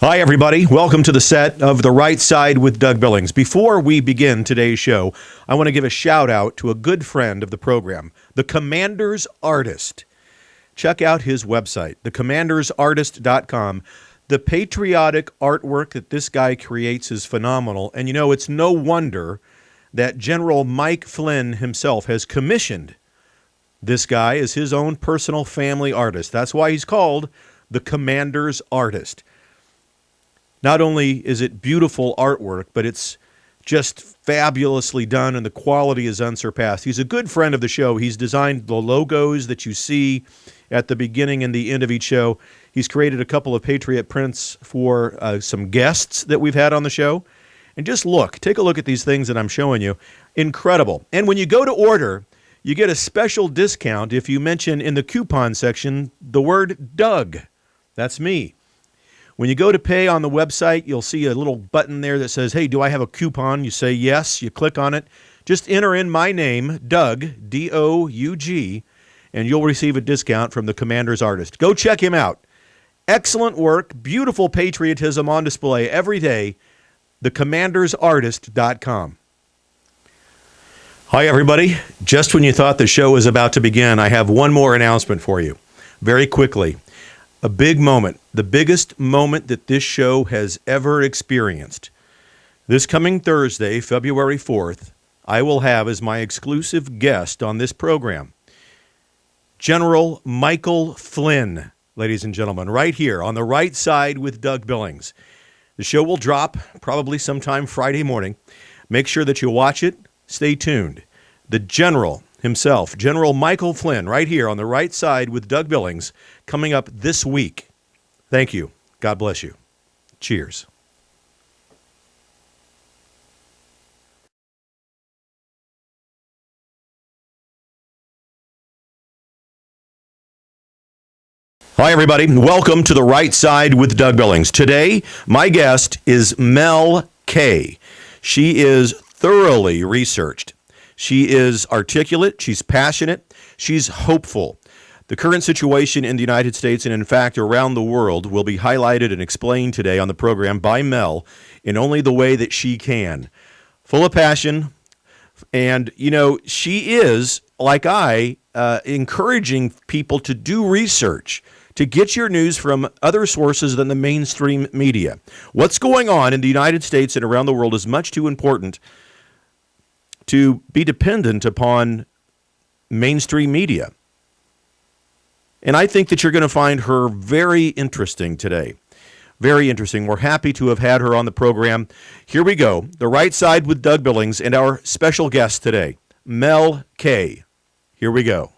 Hi, everybody. Welcome to the set of The Right Side with Doug Billings. Before we begin today's show, I want to give a shout out to a good friend of the program, the Commander's Artist. Check out his website, thecommandersartist.com. The patriotic artwork that this guy creates is phenomenal. And you know, it's no wonder that General Mike Flynn himself has commissioned this guy as his own personal family artist. That's why he's called the Commander's Artist. Not only is it beautiful artwork, but it's just fabulously done, and the quality is unsurpassed. He's a good friend of the show. He's designed the logos that you see at the beginning and the end of each show. He's created a couple of Patriot prints for some guests that we've had on the show. And just take a look at these things that I'm showing you. Incredible. And when you go to order, you get a special discount if you mention in the coupon section the word Doug. That's me. When you go to pay on the website, you'll see a little button there that says, hey, do I have a coupon? You say yes. You click on it. Just enter in my name, Doug, D-O-U-G, and you'll receive a discount from the Commander's Artist. Go check him out. Excellent work, beautiful patriotism on display every day, thecommandersartist.com. Hi, everybody. Just when you thought the show was about to begin, I have one more announcement for you. Very quickly. A big moment, the biggest moment that this show has ever experienced. This coming Thursday, February 4th, I will have as my exclusive guest on this program, General Michael Flynn, ladies and gentlemen, right here on The Right Side with Doug Billings. The show will drop probably sometime Friday morning. Make sure that you watch it. Stay tuned. The General himself, General Michael Flynn, right here on The Right Side with Doug Billings, coming up this week. Thank you. God bless you. Cheers. Hi, everybody. Welcome to The Right Side with Doug Billings. Today, my guest is Mel K. She is thoroughly researched. She is articulate, she's passionate, she's hopeful. The current situation in the United States and, in fact, around the world will be highlighted and explained today on the program by Mel in only the way that she can. Full of passion, and, you know, she is, like I, encouraging people to do research, to get your news from other sources than the mainstream media. What's going on in the United States and around the world is much too important to be dependent upon mainstream media. And I think that you're going to find her very interesting today. Very interesting. We're happy to have had her on the program. Here we go. The Right Side with Doug Billings and our special guest today, Mel K. Here we go.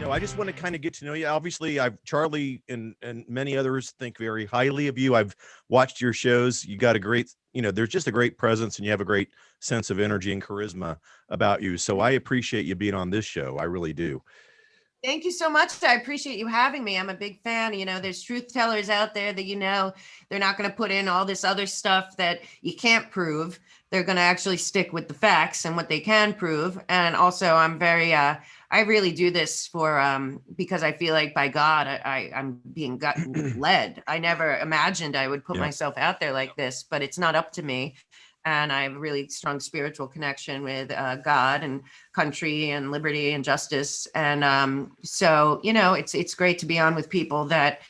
I just want to kind of get to know you. Obviously, Charlie and many others think very highly of you. I've watched your shows. You got a great, there's just a great presence, and you have a great sense of energy and charisma about you. So I appreciate you being on this show. I really do. Thank you so much. I appreciate you having me. I'm a big fan. There's truth tellers out there that, they're not going to put in all this other stuff that you can't prove. They're going to actually stick with the facts and what they can prove. And also, I'm very, I really do this for, because I feel like by God, I'm being led. I never imagined I would put myself out there like this, but it's not up to me. And I have a really strong spiritual connection with God and country and liberty and justice. And so, it's great to be on with people that,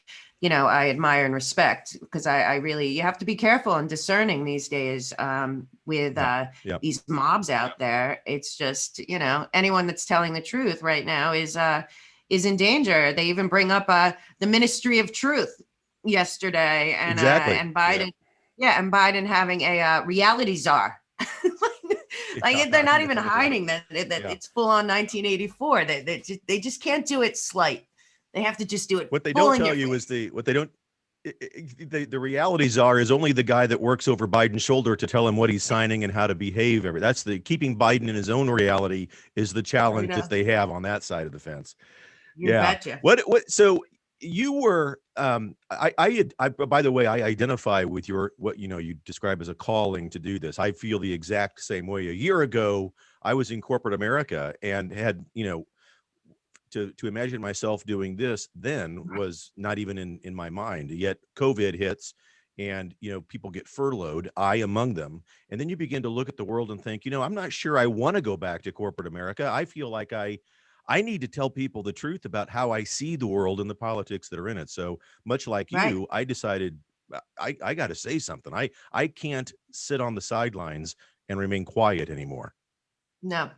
I admire and respect, because I really, you have to be careful and discerning these days with these mobs out there. It's just, anyone that's telling the truth right now is in danger. They even bring up the Ministry of Truth yesterday, and and Biden. Yeah, and Biden having a reality czar. They're not even hiding that it's full on 1984. They just can't do it slight. They have to just do it. What they don't tell you is the reality czar is only the guy that works over Biden's shoulder to tell him what he's signing and how to behave. That's the keeping Biden in his own reality is the challenge that they have on that side of the fence. You betcha. So You were, by the way, I identify with your, what, you describe as a calling to do this. I feel the exact same way. A year ago, I was in corporate America and had, to imagine myself doing this then was not even in my mind. Yet COVID hits and, people get furloughed, I among them. And then you begin to look at the world and think, I'm not sure I want to go back to corporate America. I feel like I need to tell people the truth about how I see the world and the politics that are in it. So much like Right. you, I decided I got to say something. I can't sit on the sidelines and remain quiet anymore. No,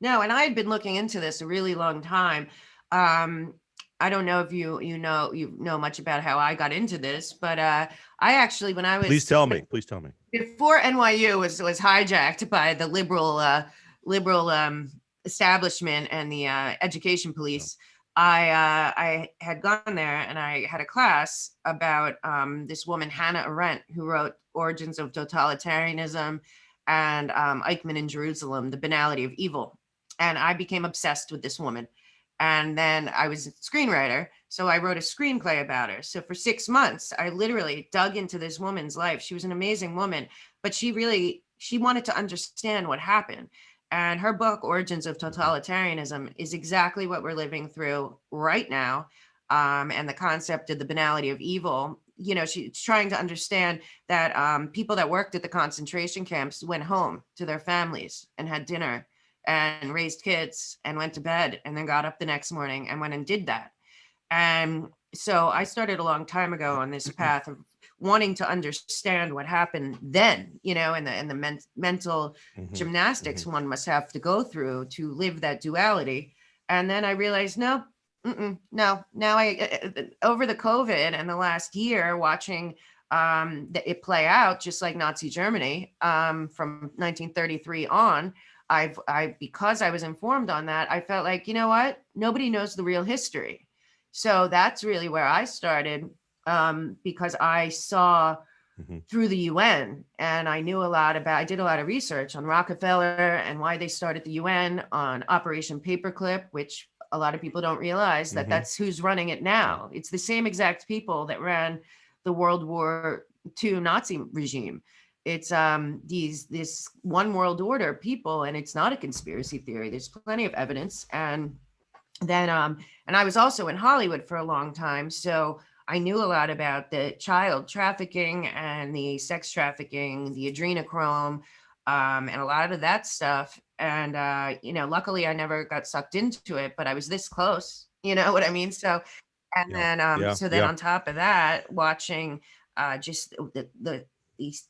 no. And I had been looking into this a really long time. Um, I don't know if you know much about how I got into this, but I actually, when I Please was tell me. Please tell me. before NYU was hijacked by the liberal establishment and the education Yeah. police. I had gone there and I had a class about this woman Hannah Arendt, who wrote Origins of Totalitarianism and Eichmann in Jerusalem, The Banality of Evil. And I became obsessed with this woman. And then I was a screenwriter, so I wrote a screenplay about her. So for 6 months, I literally dug into this woman's life. She was an amazing woman, but she wanted to understand what happened. And her book, Origins of Totalitarianism, is exactly what we're living through right now. And the concept of the banality of evil. She's trying to understand that people that worked at the concentration camps went home to their families and had dinner and raised kids and went to bed and then got up the next morning and went and did that. And so I started a long time ago on this path of wanting to understand what happened then, and the mental Hmm. gymnastics Hmm. one must have to go through to live that duality. And then I realized, no, no. Now over the COVID and the last year, watching it play out, just like Nazi Germany from 1933 on, because I was informed on that, I felt like, you know what? Nobody knows the real history. So that's really where I started, because I saw Hmm. through the UN and I did a lot of research on Rockefeller and why they started the UN, on Operation Paperclip, which a lot of people don't realize that Hmm. that's who's running it Yeah. now. It's the same exact people that ran the World War II Nazi regime. It's this one world order people, and it's not a conspiracy theory. There's plenty of evidence. Then and I was also in Hollywood for a long time, so I knew a lot about the child trafficking and the sex trafficking, the adrenochrome, and a lot of that stuff. And luckily I never got sucked into it, but I was this close. You know what I mean? So and Yeah. then Yeah. so then Yeah. on top of that, watching just the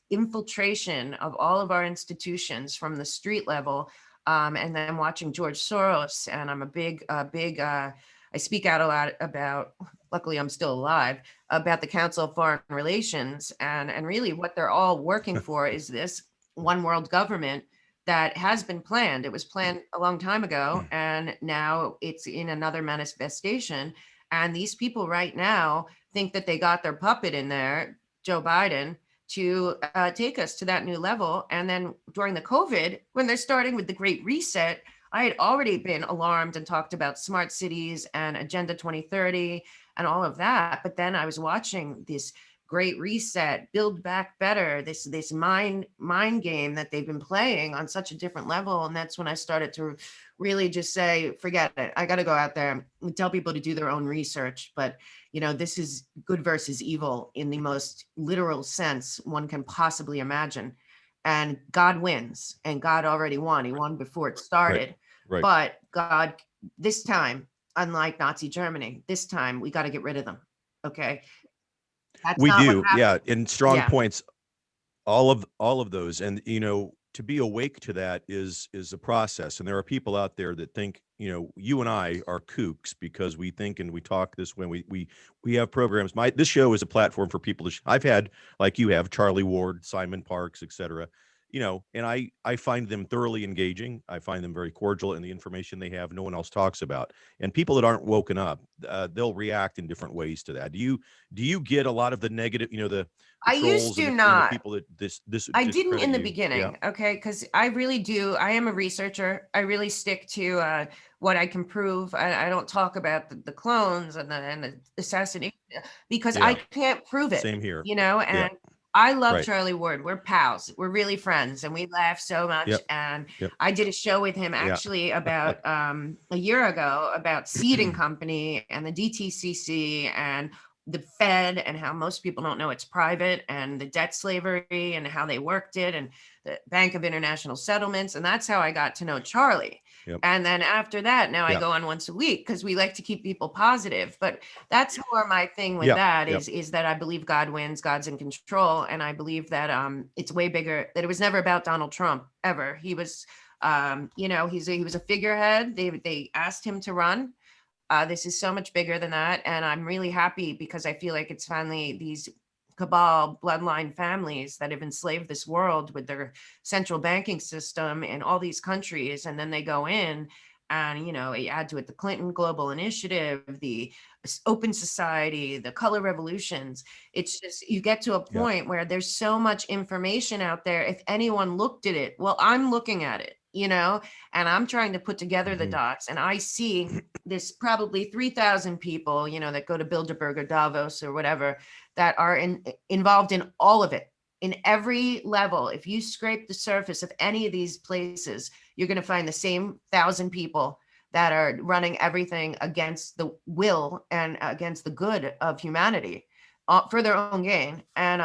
infiltration of all of our institutions from the street level, and then watching George Soros. And I'm a big. I speak out a lot about. Luckily, I'm still alive, about the Council of Foreign Relations, and really what they're all working for is this one world government that has been planned. It was planned a long time ago, and now it's in another manifestation. And these people right now think that they got their puppet in there, Joe Biden, to take us to that new level. And then during the COVID, when they're starting with the Great Reset, I had already been alarmed and talked about smart cities and Agenda 2030 and all of that. But then I was watching this Great Reset, Build Back Better, this mind game that they've been playing on such a different level. And that's when I started to really just say, forget it. I got to go out there and tell people to do their own research. But this is good versus evil in the most literal sense one can possibly imagine. And God wins, and God already won. He won before it Right. started. Right. But God, this time, unlike Nazi Germany, this time we got to get rid of them. Okay. That's We not what do. Yeah. happened. And strong Yeah. points. All of those. And to be awake to that is a process. And there are people out there that think, you and I are kooks because we think and we talk this way. We have programs. This show is a platform for people I've had, like you have, Charlie Ward, Simon Parks, etc. And I find them thoroughly engaging. I find them very cordial, and the information they have no one else talks about. And people that aren't woken up, they'll react in different ways to that. Do you get a lot of the negative, the I used trolls and to the not. people that this I didn't discredit in the you? Yeah. beginning, okay? Because I really do. I am a researcher. I really stick to what I can prove. I don't talk about the clones and the assassination because I Yeah. can't prove it, Same here. Yeah. And I love Right. Charlie Ward. We're pals. We're really friends, and we laugh so much. Yep. And Yep. I did a show with him Yeah. actually about a year ago about Seed and Company and the DTCC and the Fed and how most people don't know it's private and the debt slavery and how they worked it and the Bank of International Settlements. And that's how I got to know Charlie. Yep. And then after that, now I Yep. go on once a week because we like to keep people positive. But that's more my thing with Yep. that Yep. is that I believe God wins, God's in control. And I believe that it's way bigger, that it was never about Donald Trump ever. He was he was a figurehead. They asked him to run. This is so much bigger than that. And I'm really happy because I feel like it's finally these cabal bloodline families that have enslaved this world with their central banking system in all these countries. And then they go in and, you add to it the Clinton Global Initiative, the Open Society, the color revolutions. It's just, you get to a Yep. point where there's so much information out there. If anyone looked at it, well, I'm looking at it, and I'm trying to put together the Mhm. dots, and I see this probably 3,000 people, that go to Bilderberg or Davos or whatever, that are involved in all of it, in every level. If you scrape the surface of any of these places, you're going to find the same 1,000 people that are running everything against the will and against the good of humanity. For their own gain. And,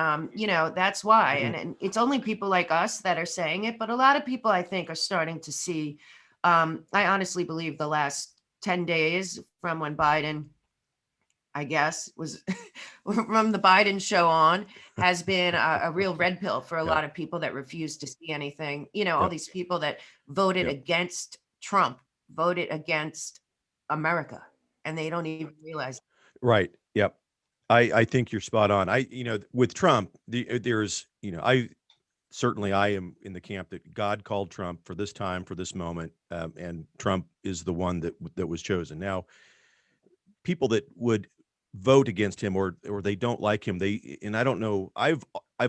that's why. And it's only people like us that are saying it, but a lot of people, I think, are starting to see. I honestly believe the last 10 days from when Biden, I guess, was from the Biden show on, has been a real red pill for a Yep. lot of people that refuse to see anything. All Yep. these people that voted Yep. against Trump, voted against America, and they don't even realize. Right. Yep. I think you're spot on. With Trump, there's, I am in the camp that God called Trump for this time, for this moment, and Trump is the one that was chosen. Now, people that would vote against him or they don't like him, and I don't know, I've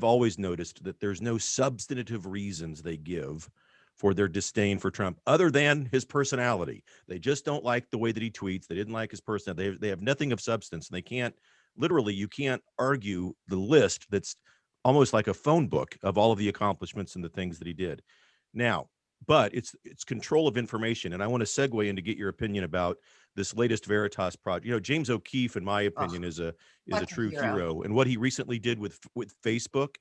always noticed that there's no substantive reasons they give for their disdain for Trump other than his personality. They just don't like the way that he tweets. They didn't like his personality. They have nothing of substance, and you can't argue the list that's almost like a phone book of all of the accomplishments and the things that he did. Now, but it's control of information, and I want to segue in to get your opinion about this latest Veritas project. James O'Keefe, in my Oh, opinion, is a such a true hero. hero, and what he recently did with Facebook.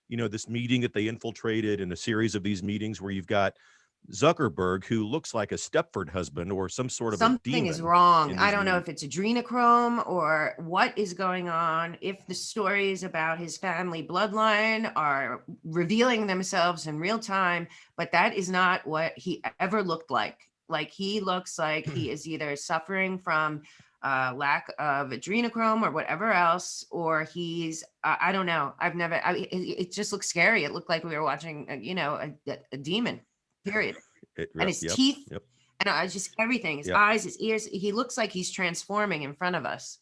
This meeting that they infiltrated, in a series of these meetings where you've got Zuckerberg, who looks like a Stepford husband or some sort of a Something is demon wrong. in I these don't know meetings. if it's adrenochrome or what is going on. If the stories about his family bloodline are revealing themselves in real time, but that is not what he ever looked like. Like, he looks like he is either suffering from lack of adrenochrome or whatever else, or he's, I don't know. It just looks scary. It looked like we were watching, a demon, period. And his Yep. teeth, Yep. and just everything, his Yep. eyes, his ears, he looks like he's transforming in front of us.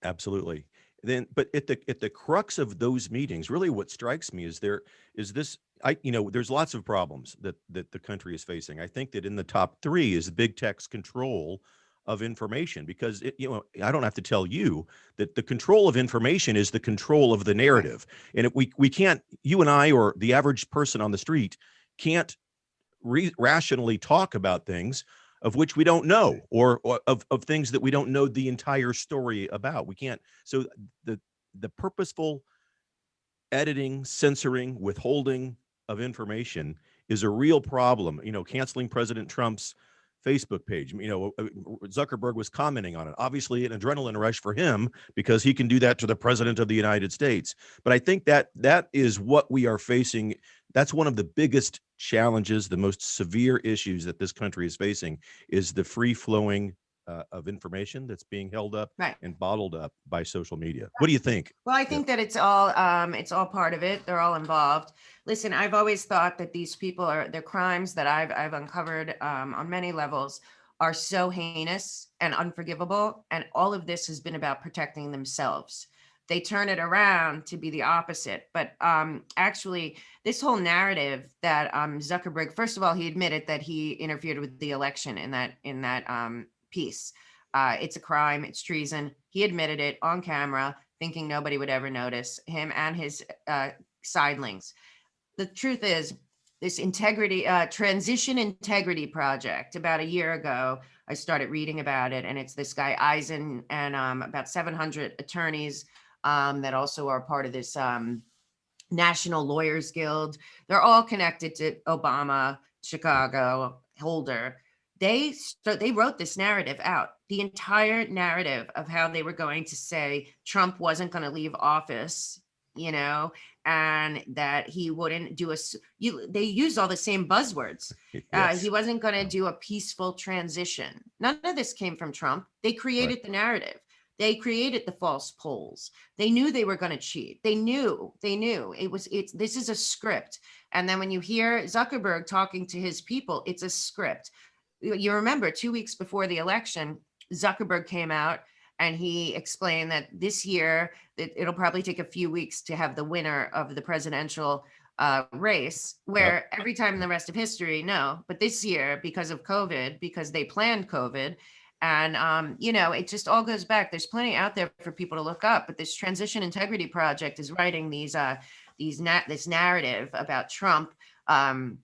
Absolutely. Then, but at the crux of those meetings, really, what strikes me is this. There's lots of problems that the country is facing. I think that in the top three is big tech's control of information, because I don't have to tell you that the control of information is the control of the Right. narrative, and if we can't, you and I or the average person on the street can't rationally talk about things of which we don't know, or of things that we don't know the entire story about. We can't. So the purposeful editing, censoring, withholding of information is a real problem. Canceling President Trump's Facebook page. Zuckerberg was commenting on it. Obviously, an adrenaline rush for him, because he can do that to the president of the United States. But I think that is what we are facing. That's one of the biggest challenges, the most severe issues that this country is facing, is the free flowing of information that's being held up Right. and bottled up by social media. What do you think? Well, I think that it's all part of it. They're all involved. Listen, I've always thought that these people they're crimes that I've uncovered on many levels are so heinous and unforgivable. And all of this has been about protecting themselves. They turn it around to be the opposite. But actually, this whole narrative that Zuckerberg, first of all, he admitted that he interfered with the election in that piece. It's a crime. It's treason. He admitted it on camera, thinking nobody would ever notice him and his sidelings. The truth is, this transition integrity project, about a year ago, I started reading about it, and it's this guy Eisen and about 700 attorneys that also are part of this National Lawyers Guild. They're all connected to Obama, Chicago, Holder. They wrote this narrative out, the entire narrative of how they were going to say Trump wasn't going to leave office, and that he wouldn't do they used all the same buzzwords. Yes. He wasn't going to do a peaceful transition. None of this came from Trump. They created the narrative. They created the false polls. They knew they were going to cheat. They knew this is a script. And then when you hear Zuckerberg talking to his people, it's a script. You remember 2 weeks before the election, Zuckerberg came out and he explained that this year it'll probably take a few weeks to have the winner of the presidential race, where every time in the rest of history, no, but this year, because of COVID, because they planned COVID, and it just all goes back. There's plenty out there for people to look up, but this Transition Integrity Project is writing this narrative about Trump. And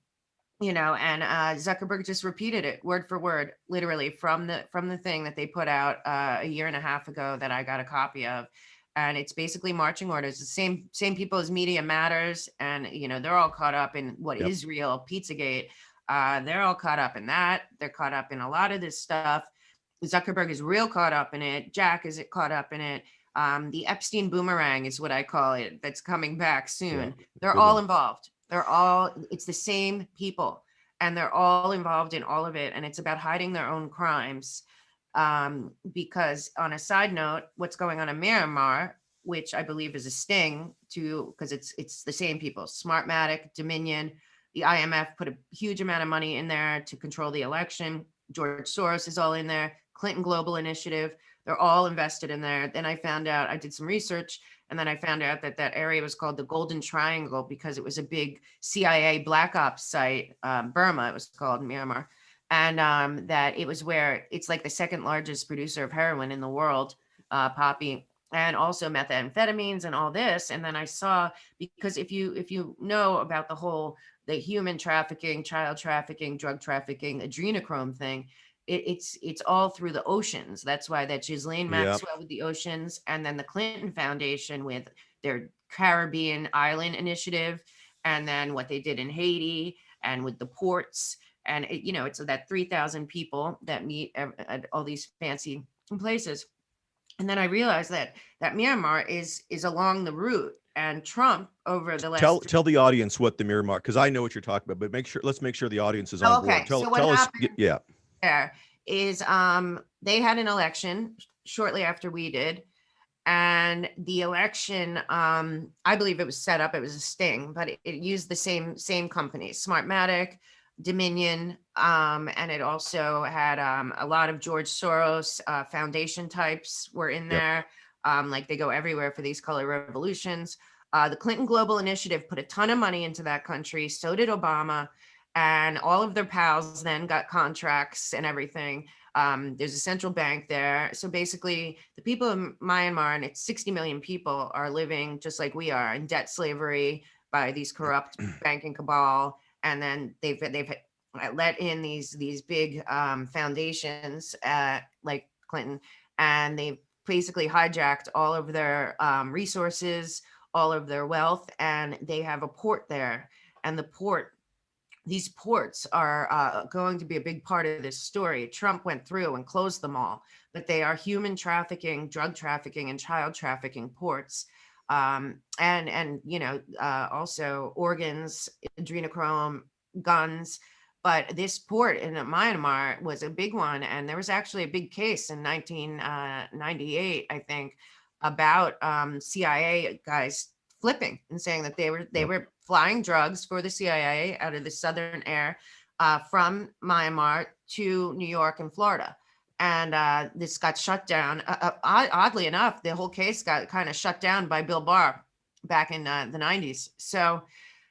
Zuckerberg just repeated it word for word, literally from the thing that they put out a year and a half ago that I got a copy of. And it's basically marching orders, the same people as Media Matters. And, they're all caught up in what is real, Pizzagate. They're all caught up in that. They're caught up in a lot of this stuff. Zuckerberg is real caught up in it. Jack is caught up in it. The Epstein boomerang is what I call it. That's coming back soon. Yeah, they're all involved. It's the same people, and they're all involved in all of it. And it's about hiding their own crimes. Because on a side note, what's going on in Myanmar, which I believe is a sting because it's the same people, Smartmatic, Dominion, the IMF put a huge amount of money in there to control the election. George Soros is all in there, Clinton Global Initiative. They're all invested in there. Then I found out, I did some research, and then I found out that area was called the Golden Triangle because it was a big CIA black ops site, Burma, it was called, Myanmar. And that it was where it's like the second largest producer of heroin in the world, poppy, and also methamphetamines and all this. And then I saw, because if you know about the human trafficking, child trafficking, drug trafficking, adrenochrome thing, it's all through the oceans. That's why that Ghislaine Maxwell with the oceans, and then the Clinton Foundation with their Caribbean Island Initiative, and then what they did in Haiti and with the ports. And it's that 3,000 people that meet at all these fancy places. And then I realized that Myanmar is along the route. And Trump over the last tell the audience what the Myanmar, because I know what you're talking about, but let's make sure the audience is on board. So what happened there is they had an election shortly after we did. And the election, I believe it was set up, it was a sting, but it used the same companies, Smartmatic, Dominion, and it also had a lot of George Soros foundation types were in there. Like they go everywhere for these color revolutions. The Clinton Global Initiative put a ton of money into that country. So did Obama, and all of their pals then got contracts and everything. There's a central bank there. So basically the people of Myanmar, and it's 60 million people, are living just like we are in debt slavery by these corrupt banking cabal. And then they've let in these big foundations like Clinton, and they've basically hijacked all of their resources, all of their wealth, and they have a port there. And these ports are going to be a big part of this story. Trump went through and closed them all, but they are human trafficking, drug trafficking, and child trafficking ports. Also organs, adrenochrome, guns. But this port in Myanmar was a big one. And there was actually a big case in 1998, I think, about CIA guys flipping and saying that they were flying drugs for the CIA out of the southern air, from Myanmar to New York and Florida. And this got shut down. Oddly enough, the whole case got kind of shut down by Bill Barr back in the 90s. So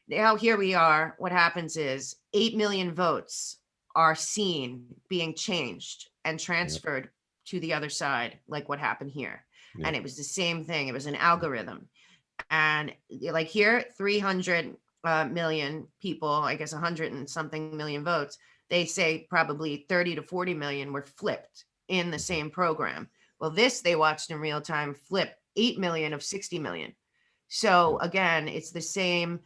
now here we are. What happens is 8 million votes are seen being changed and transferred to the other side, like what happened here. And it was the same thing. It was an algorithm. And like here, 300 million people, I guess 100 and something million votes, they say probably 30 to 40 million were flipped in the same program. Well, this they watched in real time flip 8 million of 60 million. So again, it's the same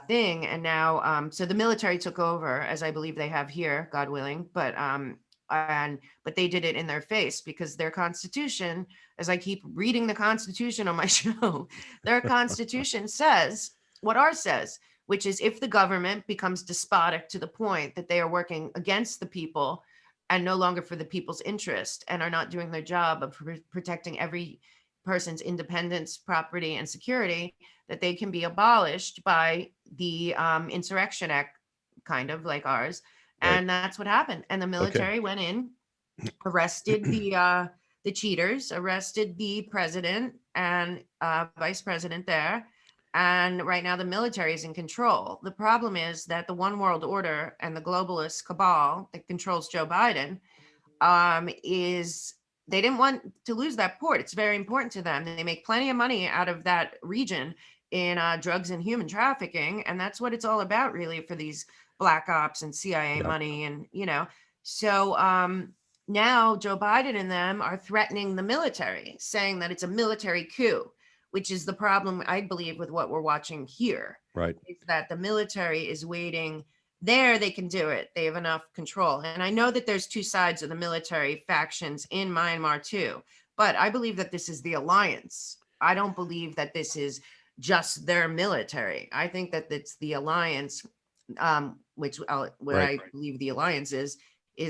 thing. And now, so the military took over, as I believe they have here, God willing, but they did it in their face because their constitution, as I keep reading the constitution on my show, their constitution says what ours says, which is if the government becomes despotic to the point that they are working against the people and no longer for the people's interest and are not doing their job of protecting every person's independence, property, and security, that they can be abolished by the Insurrection Act, kind of like ours. Right. And that's what happened. And the military went in, arrested the cheaters, arrested the president and vice president there. And right now the military is in control. The problem is that the one world order and the globalist cabal that controls Joe Biden they didn't want to lose that port. It's very important to them. They make plenty of money out of that region in drugs and human trafficking. And that's what it's all about really for these black ops and CIA money. And, so now Joe Biden and them are threatening the military, saying that it's a military coup, which is the problem, I believe, with what we're watching here. Right. Is that the military is waiting. There, they can do it. They have enough control. And I know that there's two sides of the military factions in Myanmar too, but I believe that this is the alliance. I don't believe that this is just their military. I think that it's the alliance, I believe the alliance is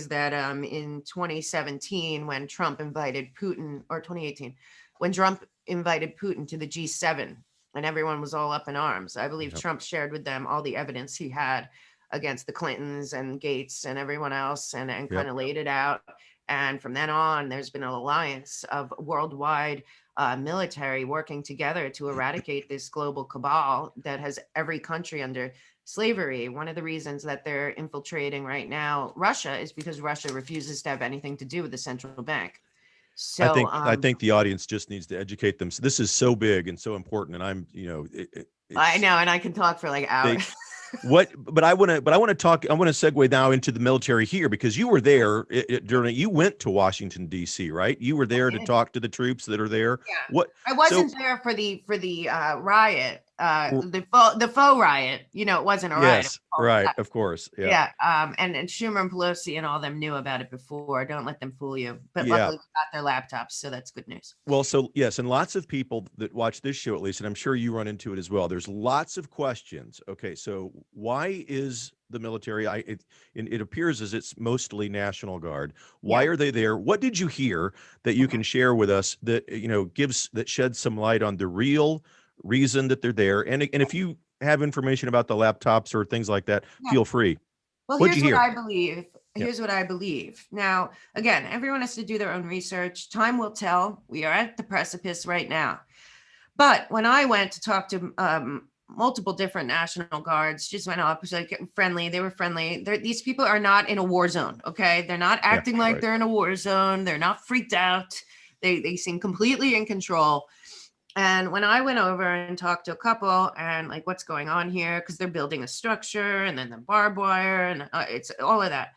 that in 2017, when Trump invited Putin, or 2018, when Trump invited Putin to the G7 and everyone was all up in arms, I believe Trump shared with them all the evidence he had against the Clintons and Gates and everyone else and kind of laid it out. And from then on, there's been an alliance of worldwide military working together to eradicate this global cabal that has every country under slavery. One of the reasons that they're infiltrating right now Russia is because Russia refuses to have anything to do with the central bank. So I think the audience just needs to educate them. So this is so big and so important. And I'm, I know, and I can talk for like hours. But I want to talk. I want to segue now into the military here because you were there you went to Washington D.C., right? You were there to talk to the troops that are there. Yeah. I wasn't there for the riot, the faux riot. It wasn't a riot. Yes, right, of course. Yeah. And Schumer and Pelosi and all of them knew about it before. Don't let them fool you. But luckily, we got their laptops, so that's good news. Well, so yes, and lots of people that watch this show, at least, and I'm sure you run into it as well. There's lots of questions. Okay, so why is the military? It appears as it's mostly National Guard. Why are they there? What did you hear that you can share with us that that sheds some light on the real reason that they're there? And if you have information about the laptops or things like that, feel free. Well, here's what I believe. Here's what I believe. Now, again, everyone has to do their own research. Time will tell. We are at the precipice right now. But when I went to talk to multiple different National Guards, just went up, was like friendly. They were friendly. These people are not in a war zone. Okay. They're not acting like they're in a war zone. They're not freaked out. They seem completely in control. And when I went over and talked to a couple and like, what's going on here? Because they're building a structure and then the barbed wire and it's all of that.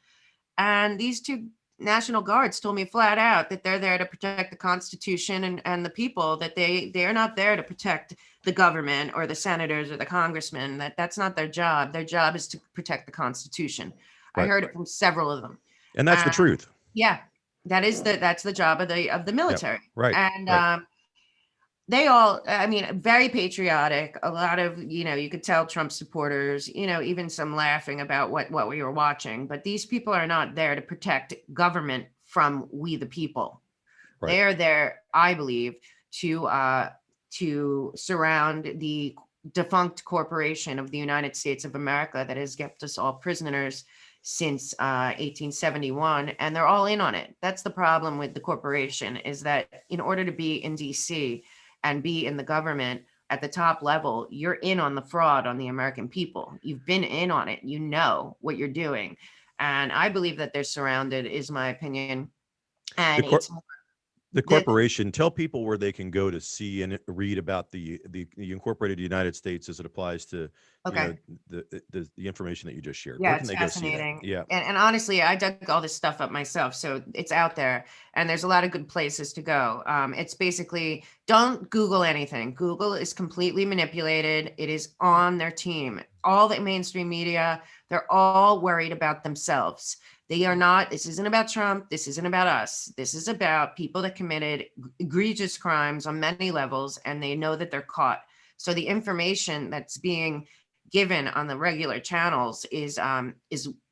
And these two National Guards told me flat out that they're there to protect the Constitution and the people, that they are not there to protect the government or the senators or the congressmen, that's not their job. Their job is to protect the Constitution. Right. I heard it from several of them. And that's the truth. Yeah, that's the job of the military. Yep. Right. And they all, very patriotic. A lot of, you could tell Trump supporters, even some laughing about what we were watching. But these people are not there to protect government from we the people. Right. They are there, I believe, to surround the defunct corporation of the United States of America that has kept us all prisoners since 1871, and they're all in on it. That's the problem with the corporation, is that in order to be in DC and be in the government at the top level, you're in on the fraud on the American people. You've been in on it. You know what you're doing. And I believe that they're surrounded, is my opinion. The And cor- it's the the corporation, tell people where they can go to see and read about the Incorporated United States as it applies to, you know, okay. the information that you just shared. Where Yeah, can it's they go see that? fascinating. Yeah. And honestly, I dug all this stuff up myself. So it's out there and there's a lot of good places to go. It's basically, don't Google anything. Google is completely manipulated. It is on their team. All the mainstream media, they're all worried about themselves. They are not, this isn't about Trump. This isn't about us. This is about people that committed egregious crimes on many levels, and they know that they're caught. So the information that's being given on the regular channels is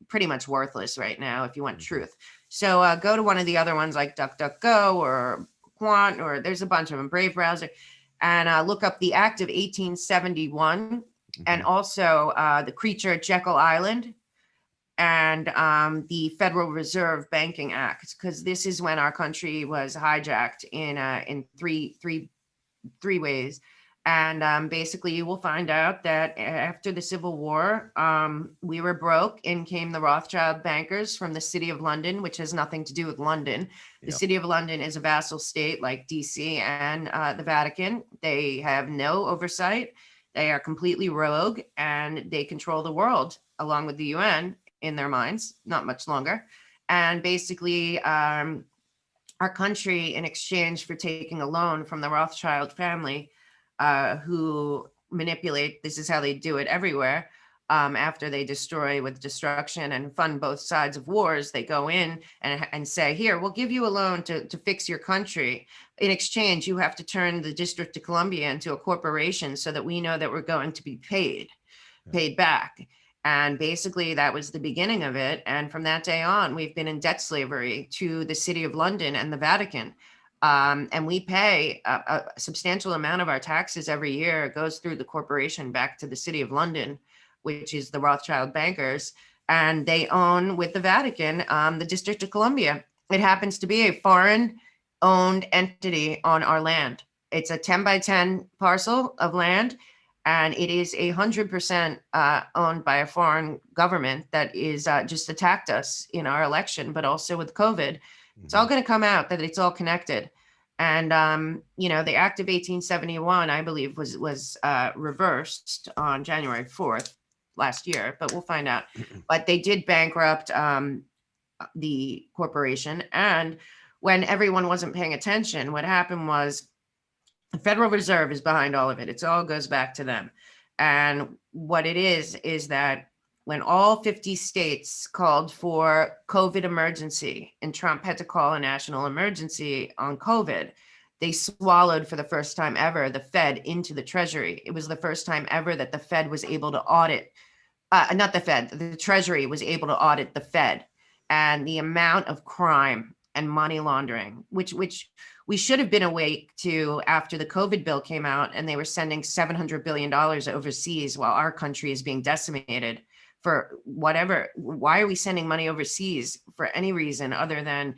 pretty much worthless right now if you want truth. So go to one of the other ones like DuckDuckGo or Quant, or there's a bunch of them, Brave Browser, and look up the Act of 1871, and also the creature at Jekyll Island, and the Federal Reserve Banking Act, because this is when our country was hijacked in three ways. And basically, you will find out that after the Civil War, we were broke. In came the Rothschild bankers from the City of London, which has nothing to do with London. The Yeah. City of London is a vassal state like DC and the Vatican. They have no oversight. They are completely rogue, and they control the world along with the UN in their minds, not much longer. And basically, our country, in exchange for taking a loan from the Rothschild family, who manipulate, this is how they do it everywhere. After they destroy with destruction and fund both sides of wars, they go in and say, here, we'll give you a loan to fix your country. In exchange, you have to turn the District of Columbia into a corporation so that we know that we're going to be paid back. And basically, that was the beginning of it. And from that day on, we've been in debt slavery to the City of London and the Vatican. And we pay a substantial amount of our taxes every year. It goes through the corporation back to the City of London, which is the Rothschild bankers. And they own, with the Vatican, the District of Columbia. It happens to be a foreign owned entity on our land. It's a 10 by 10 parcel of land. And it is 100% owned by a foreign government that is just attacked us in our election, but also with COVID. It's all going to come out that it's all connected. And, the Act of 1871, I believe, was reversed on January 4th last year, but we'll find out. But they did bankrupt the corporation. And when everyone wasn't paying attention, what happened was, the Federal Reserve is behind all of it. It all goes back to them. And what it is that when all 50 states called for COVID emergency and Trump had to call a national emergency on COVID, they swallowed for the first time ever the Fed into the Treasury. It was the first time ever that the Fed was able to audit, not the Fed, the Treasury was able to audit the Fed. And the amount of crime and money laundering, which we should have been awake to after the COVID bill came out and they were sending $700 billion overseas while our country is being decimated for whatever. Why are we sending money overseas for any reason other than,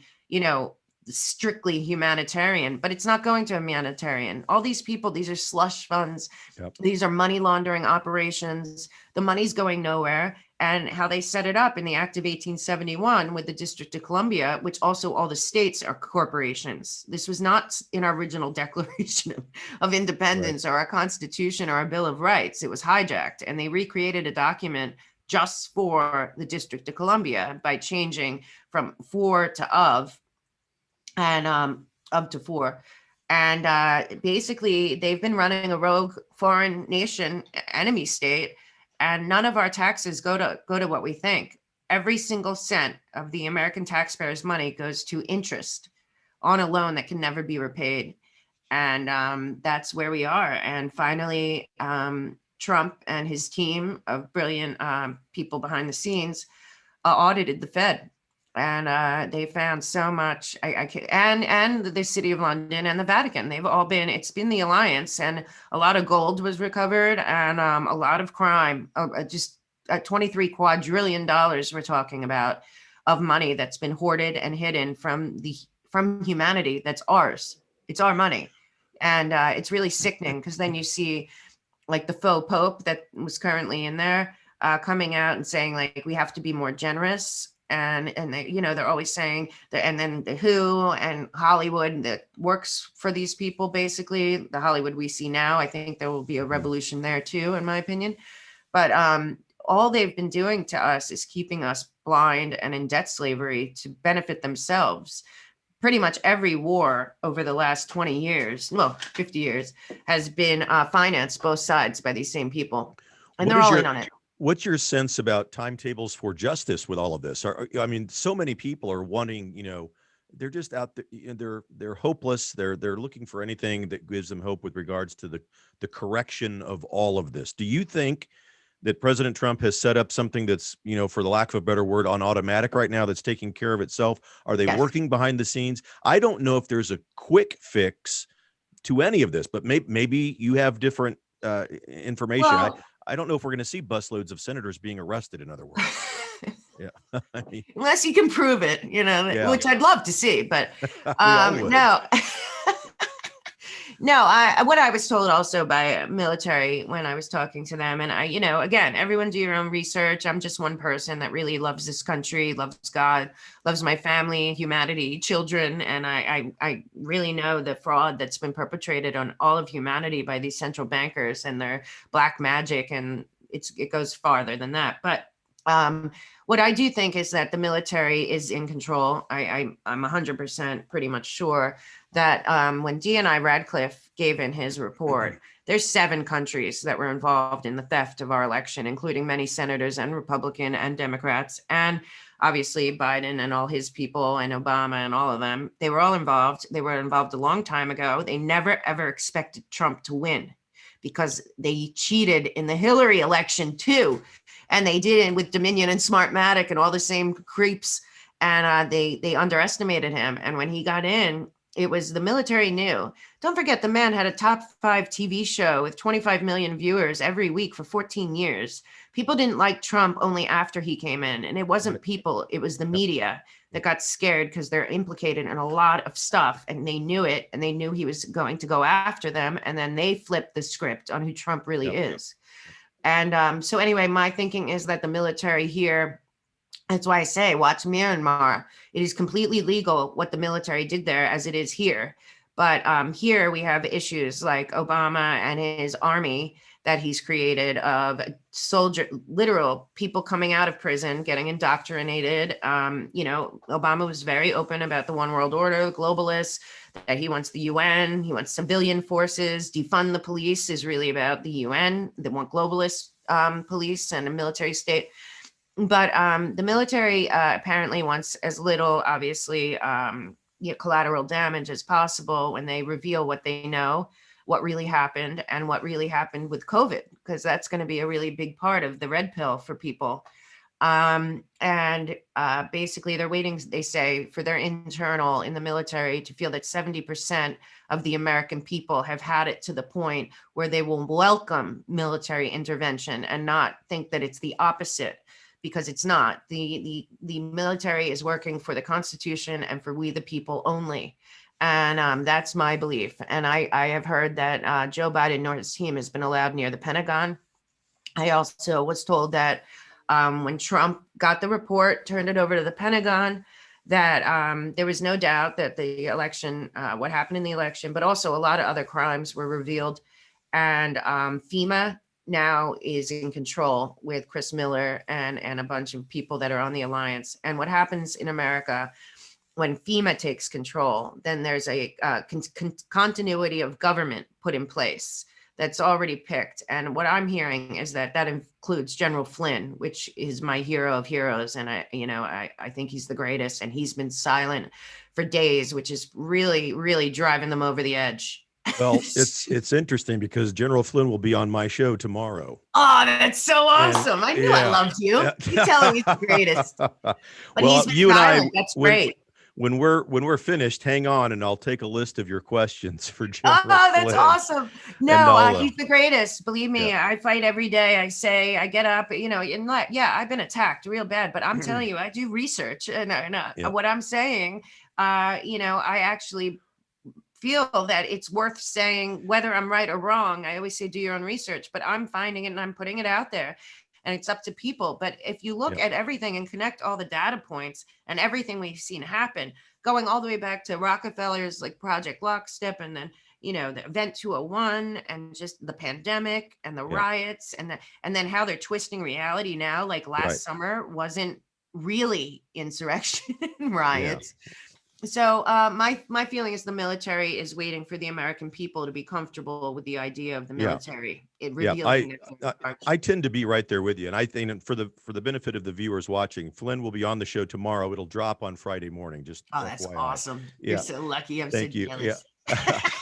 strictly humanitarian? But it's not going to humanitarian. All these people, these are slush funds. Yep. These are money laundering operations. The money's going nowhere. And how they set it up in the Act of 1871 with the District of Columbia, which also all the states are corporations. This was not in our original Declaration of Independence or our Constitution or our Bill of Rights. It was hijacked, and they recreated a document just for the District of Columbia by changing from for to of, and of to for. And basically, they've been running a rogue foreign nation, enemy state. And none of our taxes go to what we think. Every single cent of the American taxpayers' money goes to interest on a loan that can never be repaid. And that's where we are. And finally, Trump and his team of brilliant people behind the scenes audited the Fed. And they found so much, and the City of London and the Vatican. It's been the alliance, and a lot of gold was recovered, and a lot of crime, just $23 quadrillion we're talking about of money that's been hoarded and hidden from humanity. That's ours. It's our money. And it's really sickening, because then you see like the faux pope that was currently in there coming out and saying, like, we have to be more generous. And they, they're always saying that. And then the WHO and Hollywood that works for these people, basically the Hollywood we see now, I think there will be a revolution there too, in my opinion. But all they've been doing to us is keeping us blind and in debt slavery to benefit themselves. Pretty much every war over the last 20 years, well, 50 years, has been financed both sides by these same people. And they're all in on it. What's your sense about timetables for justice with all of this? I mean, so many people are wanting, they're just out there, they're hopeless. They're looking for anything that gives them hope with regards to the correction of all of this. Do you think that President Trump has set up something that's, for the lack of a better word, on automatic right now, that's taking care of itself? Are they working behind the scenes? I don't know if there's a quick fix to any of this, but maybe you have different information. Well, I don't know if we're going to see busloads of senators being arrested, in other words. Yeah. I mean, unless you can prove it, which I'd love to see, but no. No, what I was told also by military when I was talking to them, and again, everyone do your own research. I'm just one person that really loves this country, loves God, loves my family, humanity, children, and I really know the fraud that's been perpetrated on all of humanity by these central bankers and their black magic, and it goes farther than that. But what I do think is that the military is in control. I'm 100% pretty much sure that when DNI Radcliffe gave in his report, there's 7 countries that were involved in the theft of our election, including many senators and Republican and Democrats, and obviously Biden and all his people and Obama and all of them. They were all involved. They were involved a long time ago. They never, ever expected Trump to win, because they cheated in the Hillary election too. And they did it with Dominion and Smartmatic and all the same creeps. And they underestimated him. And when he got in, it was the military knew. Don't forget, the man had a top 5 TV show with 25 million viewers every week for 14 years. People didn't like Trump only after he came in. And it wasn't people, it was the media that got scared, because they're implicated in a lot of stuff, and they knew it, and they knew he was going to go after them. And then they flipped the script on who Trump really is. And so anyway, my thinking is that the military here, that's why I say, watch Myanmar. It is completely legal what the military did there, as it is here. But here we have issues like Obama and his army that he's created of literal people coming out of prison, getting indoctrinated. Obama was very open about the one world order, globalists, that he wants the UN, he wants civilian forces, defund the police is really about the UN. They want globalist police and a military state. But the military apparently wants as little, obviously, collateral damage as possible when they reveal what they know, what really happened, and what really happened with COVID, because that's going to be a really big part of the red pill for people. Basically, they're waiting, they say, for their internal in the military to feel that 70% of the American people have had it to the point where they will welcome military intervention and not think that it's the opposite, because it's not. The military is working for the Constitution and for we the people only. And that's my belief. And I have heard that Joe Biden nor his team has been allowed near the Pentagon. I also was told that when Trump got the report, turned it over to the Pentagon, that there was no doubt that the election, what happened in the election, but also a lot of other crimes were revealed. And FEMA now is in control with Chris Miller and a bunch of people that are on the alliance. And what happens in America when FEMA takes control, then there's a continuity of government put in place that's already picked. And what I'm hearing is that includes General Flynn, which is my hero of heroes. And I think he's the greatest, and he's been silent for days, which is really, really driving them over the edge. Well, it's interesting because General Flynn will be on my show tomorrow. Oh, that's so awesome. I knew I loved you. You tell him he's the greatest. But well, he's been silent. That's great. when we're finished, hang on, and I'll take a list of your questions for General Oh, that's Flynn, awesome. No, and I'll he's the greatest. Believe yeah. me, I fight every day. I get up, and yeah, I've been attacked real bad, but I'm telling you, I do research, and Yeah. what I'm saying, I actually feel that it's worth saying whether I'm right or wrong. I always say do your own research, but I'm finding it and I'm putting it out there, and it's up to people. But if you look Yeah. at everything and connect all the data points and everything we've seen happen, going all the way back to Rockefeller's like Project Lockstep, and then the Event 201, and just the pandemic and the Yeah. riots, and then how they're twisting reality now, like Right. last summer wasn't really insurrection Yeah. riots. So my feeling is the military is waiting for the American people to be comfortable with the idea of the Yeah. military, it Yeah. I revealing its I, arch. I tend to be right there with you, and I think for the benefit of the viewers watching, Flynn will be on the show tomorrow. It'll drop on Friday morning. Just Oh, that's FYI. awesome. You're Yeah. so lucky. I'm so Thank you. Yeah. jealous. I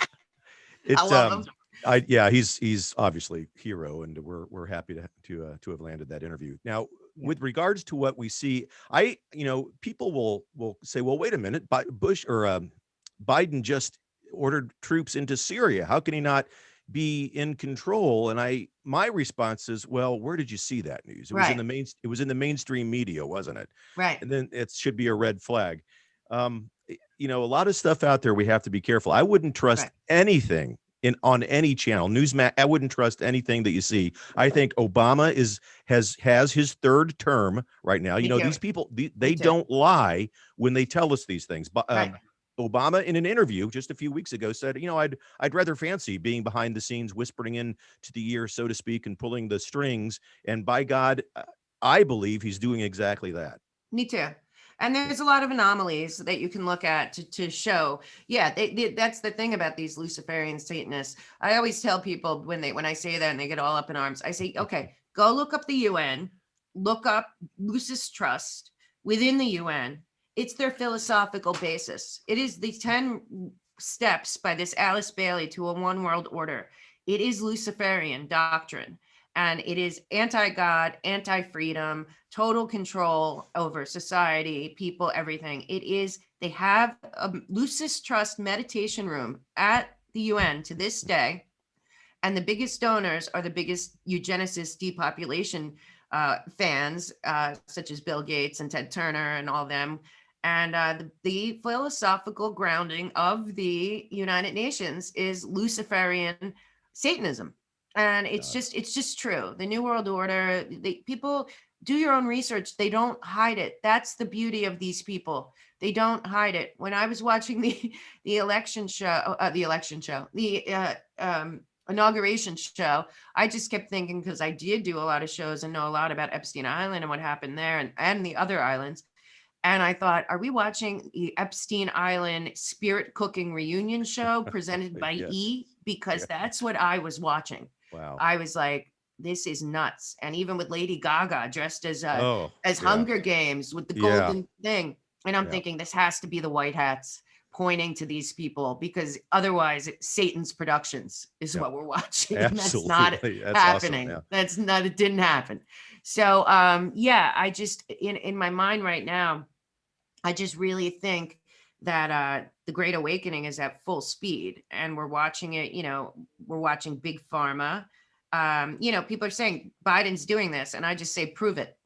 It's love them. yeah, he's obviously hero, and we're happy to have landed that interview. Now, Yeah. with regards to what we see, people will say, well, wait a minute, Bush or Biden just ordered troops into Syria. How can he not be in control? And my response is, well, where did you see that news? Right. It was in the mainstream media, wasn't it? Right. And then it should be a red flag. A lot of stuff out there we have to be careful. I wouldn't trust Right. anything on any channel. Newsmax, I wouldn't trust anything that you see. I think Obama has his third term right now. Me too. These people they Me too. don't lie when they tell us these things. But Right. Obama, in an interview just a few weeks ago, said, I'd rather fancy being behind the scenes, whispering in to the ear, so to speak, and pulling the strings. And by God, I believe he's doing exactly that. Me too. And there's a lot of anomalies that you can look at to show. Yeah, that's the thing about these Luciferian Satanists. I always tell people when I say that and they get all up in arms, I say, okay, go look up the UN, look up Lucis Trust within the UN. It's their philosophical basis. It is the 10 steps by this Alice Bailey to a one world order. It is Luciferian doctrine. And it is anti-God, anti-freedom, total control over society, people, everything. They have a Lucis Trust meditation room at the UN to this day. And the biggest donors are the biggest eugenicist depopulation fans, such as Bill Gates and Ted Turner and all them. And the philosophical grounding of the United Nations is Luciferian Satanism. And it's just true. The New World Order, people do your own research. They don't hide it. That's the beauty of these people. They don't hide it. When I was watching the inauguration show, I just kept thinking, because I did do a lot of shows and know a lot about Epstein Island and what happened there and the other islands. And I thought, are we watching the Epstein Island spirit cooking reunion show presented by Yes. E? Because that's what I was watching. Wow. I was like, this is nuts. And even with Lady Gaga dressed as Yeah. Hunger Games with the Yeah. golden thing. And I'm thinking this has to be the white hats pointing to these people, because otherwise Satan's Productions is what we're watching. And that's not happening. Awesome. That's not, it didn't happen. So I just in my mind right now, I just really think that the Great Awakening is at full speed, and we're watching it. We're watching big pharma. People are saying Biden's doing this, and I just say, prove it.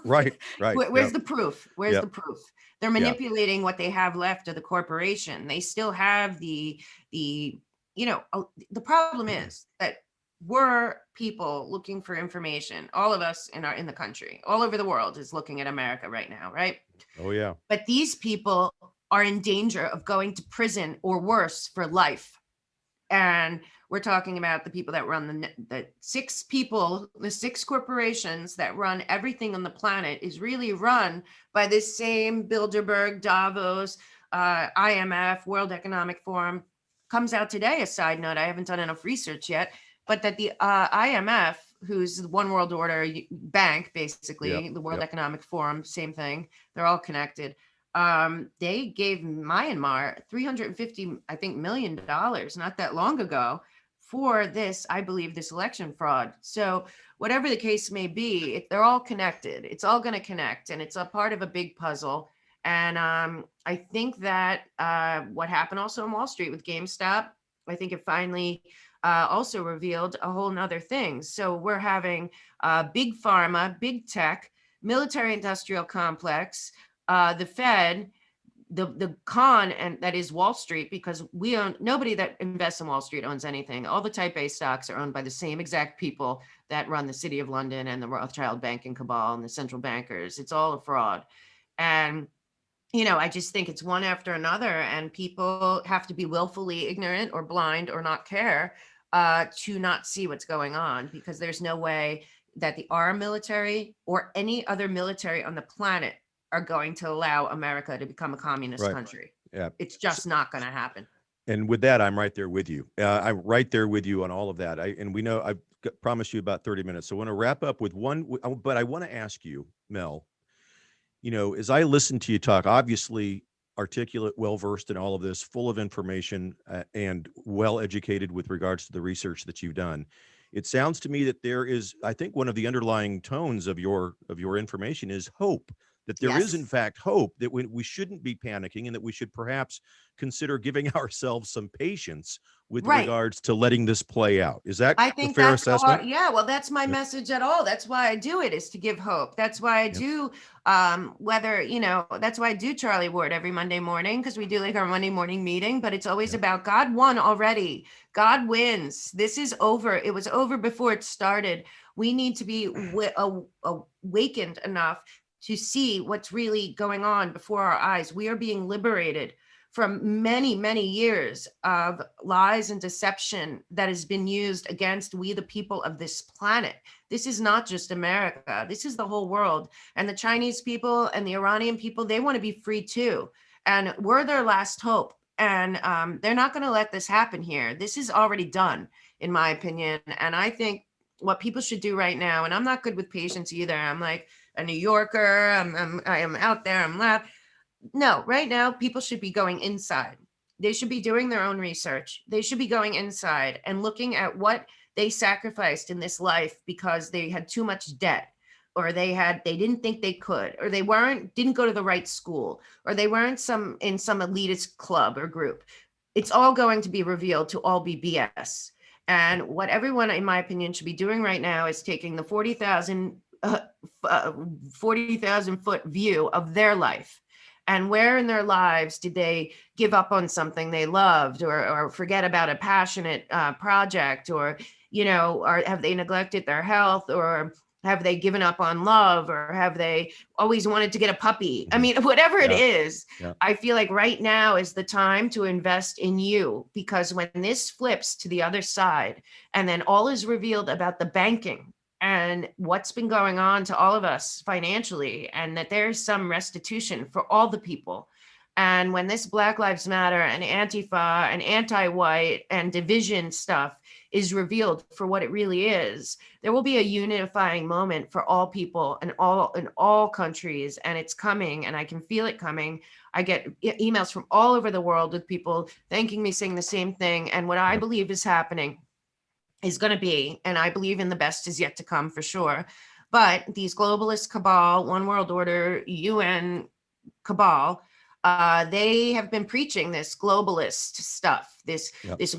Right. Where's the proof? Where's Yep. the proof? They're manipulating what they have left of the corporation. They still have the problem is that we're people looking for information. All of us in the country, all over the world, is looking at America right now, right? Oh yeah. But these people are in danger of going to prison or worse for life. And we're talking about the people that run the six corporations that run everything on the planet is really run by this same Bilderberg, Davos, IMF, World Economic Forum. Comes out today, a side note, I haven't done enough research yet, but that the IMF, who's the One World Order bank, basically, the World Economic Forum, same thing, they're all connected. They gave Myanmar $350, I think, million not that long ago for this, I believe, this election fraud. So whatever the case may be, they're all connected. It's all going to connect, and it's a part of a big puzzle. And I think that what happened also on Wall Street with GameStop, I think it finally also revealed a whole nother thing. So we're having big pharma, big tech, military industrial complex, the Fed, the con, and that is Wall Street, because we own, nobody that invests in Wall Street owns anything. All the type A stocks are owned by the same exact people that run the City of London and the Rothschild banking cabal and the central bankers. It's all a fraud. And I just think it's one after another, and people have to be willfully ignorant or blind or not care to not see what's going on, because there's no way that our military or any other military on the planet are going to allow America to become a communist country. Yeah. It's just not going to happen. And with that, I'm right there with you. I'm right there with you on all of that. And we know I've promised you about 30 minutes. So I want to wrap up with one, but I want to ask you, Mel, as I listen to you talk, obviously articulate, well-versed in all of this, full of information, and well-educated with regards to the research that you've done. It sounds to me that there is, I think one of the underlying tones of your information is hope, that there is in fact hope, that we shouldn't be panicking, and that we should perhaps consider giving ourselves some patience with regards to letting this play out. Is that a fair assessment? Well, that's my message at all. That's why I do it, is to give hope. That's why I do, that's why I do Charlie Ward every Monday morning, because we do like our Monday morning meeting, but it's always about God won already. God wins. This is over. It was over before it started. We need to be awakened enough to see what's really going on before our eyes. We are being liberated from many, many years of lies and deception that has been used against we, the people of this planet. This is not just America. This is the whole world. And the Chinese people and the Iranian people, they want to be free too. And we're their last hope. And they're not going to let this happen here. This is already done, in my opinion. And I think what people should do right now, and I'm not good with patience either. I'm like a New Yorker. I am out there. I'm loud. No, right now, people should be going inside. They should be doing their own research. They should be going inside and looking at what they sacrificed in this life because they had too much debt, or they didn't think they could, or they didn't go to the right school, or they weren't in some elitist club or group. It's all going to be revealed to all be BS. And what everyone, in my opinion, should be doing right now is taking the 40,000 foot view of their life. And where in their lives did they give up on something they loved, or forget about a passionate project, or have they neglected their health, or have they given up on love, or have they always wanted to get a puppy? I mean, whatever it is, I feel like right now is the time to invest in you, because when this flips to the other side and then all is revealed about the banking and what's been going on to all of us financially, and that there's some restitution for all the people. And when this Black Lives Matter and Antifa and anti-white and division stuff is revealed for what it really is, there will be a unifying moment for all people and in all countries. And it's coming, and I can feel it coming. I get emails from all over the world with people thanking me, saying the same thing. And what I believe is happening is going to be, and I believe in the best is yet to come for sure, but these globalist cabal, one world order, UN cabal, they have been preaching this globalist stuff, this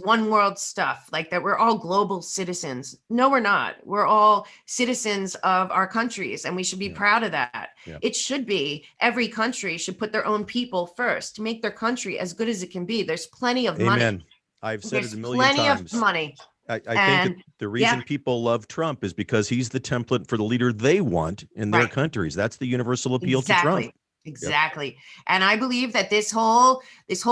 one world stuff, like that we're all global citizens. No, we're not. We're all citizens of our countries, and we should be proud of that. It should be, every country should put their own people first to make their country as good as it can be. There's plenty of money. I've said There's it a million times. Plenty of money. I think that the reason people love Trump is because he's the template for the leader they want in their countries. That's the universal appeal to Trump. Exactly. And I believe that this whole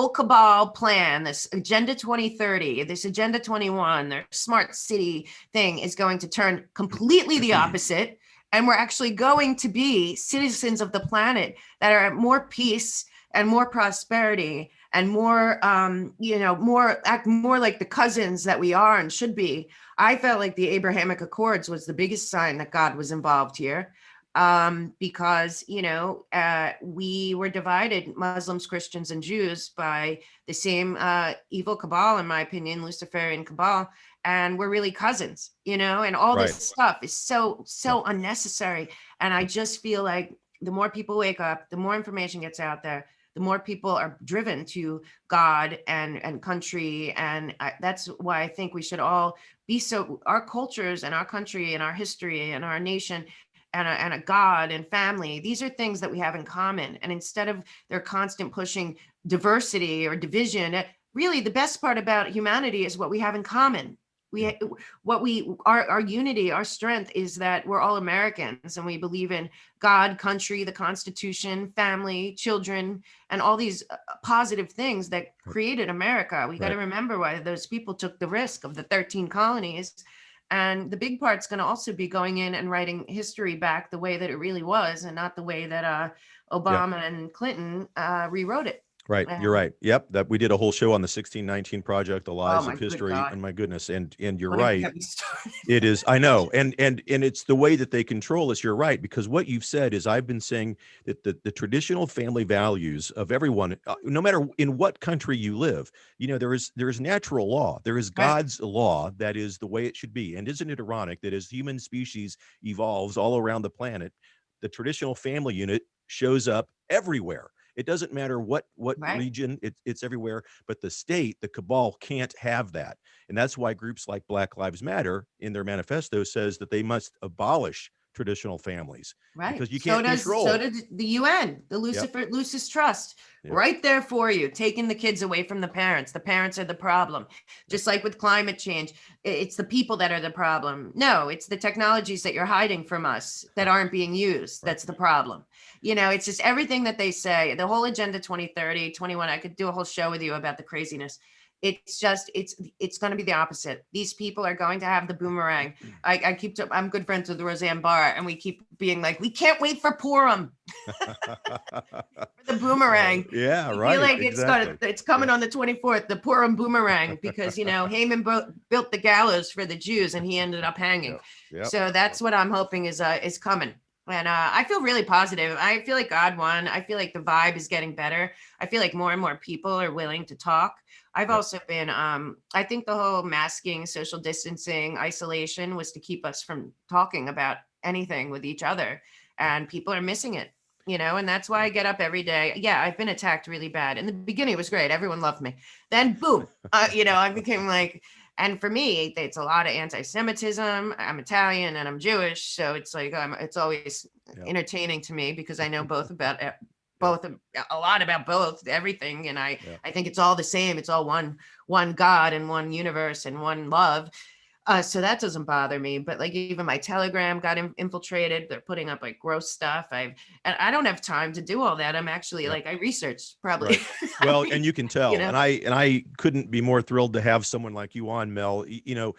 cabal plan, this Agenda 2030, this Agenda 21, their smart city thing is going to turn completely the opposite. And we're actually going to be citizens of the planet that are at more peace and more prosperity and more, act more like the cousins that we are and should be. I felt like the Abrahamic Accords was the biggest sign that God was involved here, because, we were divided, Muslims, Christians, and Jews, by the same evil cabal, in my opinion, Luciferian cabal, and we're really cousins, and all this stuff is so unnecessary. And I just feel like the more people wake up, the more information gets out there, the more people are driven to God and country. And that's why I think we should all be so, our cultures and our country and our history and our nation and a God and family. These are things that we have in common. And instead of their constant pushing diversity or division, really the best part about humanity is what we have in common. Our unity, our strength is that we're all Americans and we believe in God, country, the Constitution, family, children, and all these positive things that created America. We got to remember why those people took the risk of the 13 colonies. And the big part's going to also be going in and writing history back the way that it really was, and not the way that Obama and Clinton rewrote it. Right. You're right. Yep. That we did a whole show on the 1619 Project, the lies of history. And my goodness. And you're right. It is. I know. And it's the way that they control us. You're right. Because what you've said is, I've been saying that the traditional family values of everyone, no matter in what country you live, there is natural law. There is God's law. That is the way it should be. And isn't it ironic that as human species evolves all around the planet, the traditional family unit shows up everywhere? It doesn't matter what region, it's everywhere. But the state, the cabal, can't have that. And that's why groups like Black Lives Matter in their manifesto says that they must abolish traditional families. Right. Because you can't control. So did the UN, the Lucis Trust, right there for you, taking the kids away from the parents. The parents are the problem. Just like with climate change, it's the people that are the problem. No, it's the technologies that you're hiding from us that aren't being used. That's the problem. It's just everything that they say, the whole Agenda 2030, 21, I could do a whole show with you about the craziness. It's just, it's going to be the opposite. These people are going to have the boomerang. I'm good friends with Roseanne Barr, and we keep being like, we can't wait for Purim. The boomerang. Yeah, I right. feel like it's coming on the 24th, the Purim boomerang, because, Haman built the gallows for the Jews and he ended up hanging. So that's what I'm hoping is coming. And I feel really positive. I feel like God won. I feel like the vibe is getting better. I feel like more and more people are willing to talk. I've also been, I think the whole masking, social distancing, isolation was to keep us from talking about anything with each other. And people are missing it, and that's why I get up every day. Yeah, I've been attacked really bad. In the beginning, it was great. Everyone loved me. Then boom, I became like, and for me, it's a lot of anti-Semitism. I'm Italian and I'm Jewish. So it's like, it's always entertaining to me because I know both a lot about both, everything. And I think it's all the same. It's all one God and one universe and one love. So that doesn't bother me, but like even my Telegram got infiltrated. They're putting up like gross stuff. And I don't have time to do all that. I'm actually I researched probably. Right. Well, and you can tell, and I couldn't be more thrilled to have someone like you on, Mel.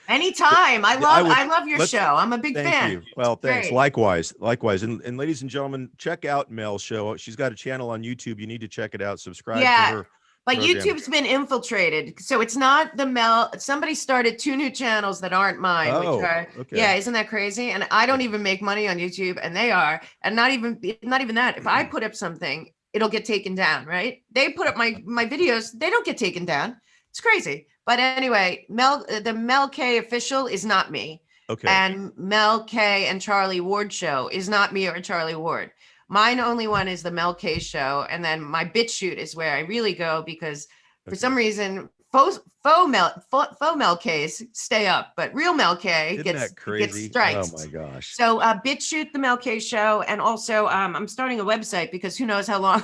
Anytime. I love your show. I'm a big fan. Thank you. Well, thanks. Great. Likewise. And ladies and gentlemen, check out Mel's show. She's got a channel on YouTube. You need to check it out. Subscribe to her. But YouTube's been infiltrated. So it's not the Mel. Somebody started 2 new channels that aren't mine. Okay. Isn't that crazy? And I don't even make money on YouTube, and they are. And not even that. If I put up something, it'll get taken down, right? They put up my videos, they don't get taken down. It's crazy. But anyway, the Mel K official is not me. Okay. And Mel K and Charlie Ward show is not me or Charlie Ward. Mine only one is the Mel K show. And then my BitChute is where I really go because for some reason, faux Mel K's stay up, but real Mel K gets strikes. Oh my gosh. So BitChute, the Mel K show. And also I'm starting a website because who knows how long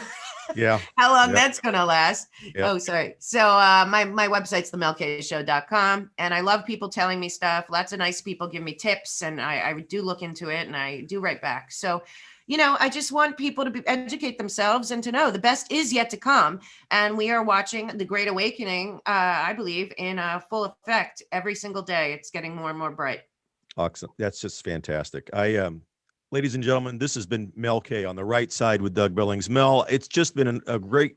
that's going to last. Yep. Oh, sorry. So my website's themelkshow.com. And I love people telling me stuff. Lots of nice people give me tips, and I do look into it and I do write back. So I just want people to educate themselves and to know the best is yet to come. And we are watching the Great Awakening, I believe, in full effect every single day. It's getting more and more bright. Awesome. That's just fantastic. Ladies and gentlemen, this has been Mel K on the right side with Doug Billings. Mel, it's just been a great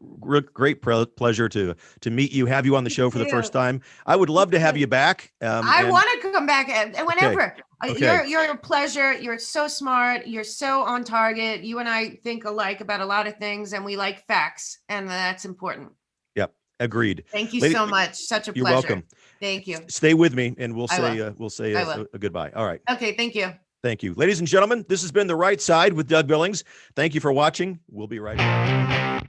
pleasure to meet you, have you on the show for the first time. I would love to have you back. I want to come back whenever. Okay. You're a pleasure. You're so smart. You're so on target. You and I think alike about a lot of things, and we like facts, and that's important. Yep. Agreed. Thank you so much. Such a pleasure. You're welcome. Thank you. Stay with me, and we'll say a goodbye. All right. Okay. Thank you. Thank you. Ladies and gentlemen, this has been The Right Side with Doug Billings. Thank you for watching. We'll be right back.